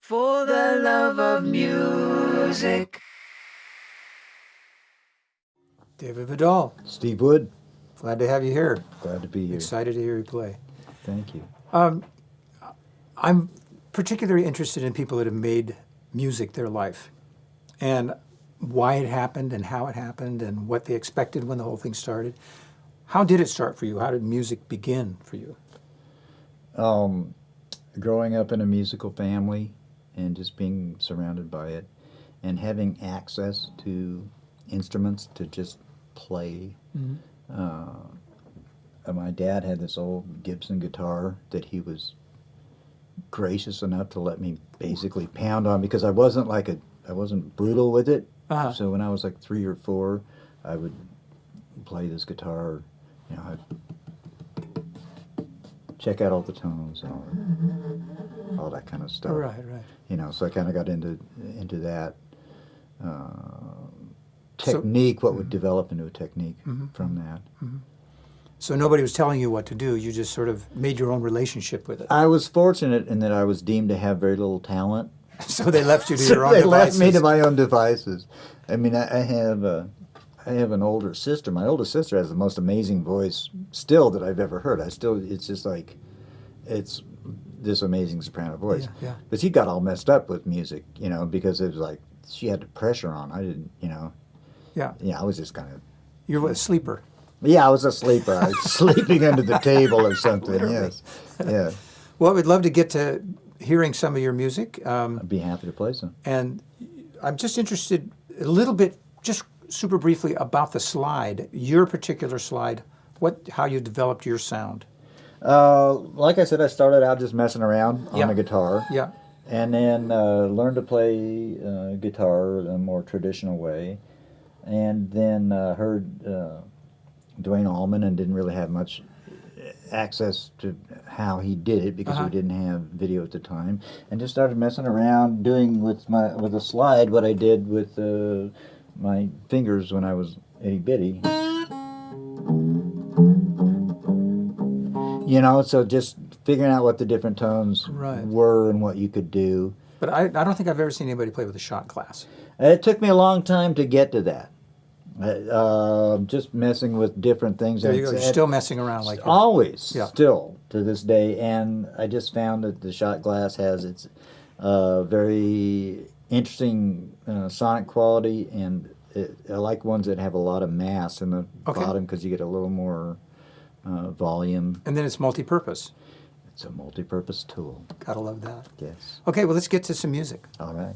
For the love of music. David Vidal, Steve Wood, glad to have you here. glad to be here. Excited to hear you play. Thank you. I'm particularly interested in people that have made music their life and why it happened and how it happened and what they expected when the whole thing started. How did it start for you? How did music begin for you? Growing up in a musical family and just being surrounded by it and having access to instruments to just play. My dad had this old Gibson guitar that he was gracious enough to let me basically pound on because I wasn't brutal with it. So when I was like 3 or 4, I would play this guitar, I'd check out all the tones and all that kind of stuff. Right. So I kind of got into that technique, what would develop into a technique from that. So nobody was telling you what to do. You just sort of made your own relationship with it. I was fortunate in that I was deemed to have very little talent. So they left you to So your own they devices. left me to my own devices. I mean, I have an older sister. My oldest sister has the most amazing voice still that I've ever heard. It's just like, it's this amazing soprano voice. Yeah. But she got all messed up with music, because it was like she had the pressure on. I didn't, Yeah. I was just kind of. You're a sleeper. Yeah, I was a sleeper. I was sleeping under the table or something. Literally. Yes. Yeah. Well, we'd love to get to hearing some of your music. I'd be happy to play some. And I'm just interested a little bit, just super briefly, about the slide, your particular slide, how you developed your sound. Like I said, I started out just messing around on the guitar. Yeah. And then learned to play guitar in a more traditional way. And then heard Dwayne Allman and didn't really have much access to how he did it because we didn't have video at the time. And just started messing around doing with a slide what I did with my fingers when I was itty bitty. So just figuring out what the different tones were and what you could do. But I don't think I've ever seen anybody play with a shot glass. It took me a long time to get to that. Just messing with different things. There you go. You're still messing around like always, still to this day. And I just found that the shot glass has its very interesting sonic quality, and I like ones that have a lot of mass in the bottom because you get a little more volume. And then it's multi-purpose. It's a multi-purpose tool. Gotta love that. Yes. Okay, well, let's get to some music. All right.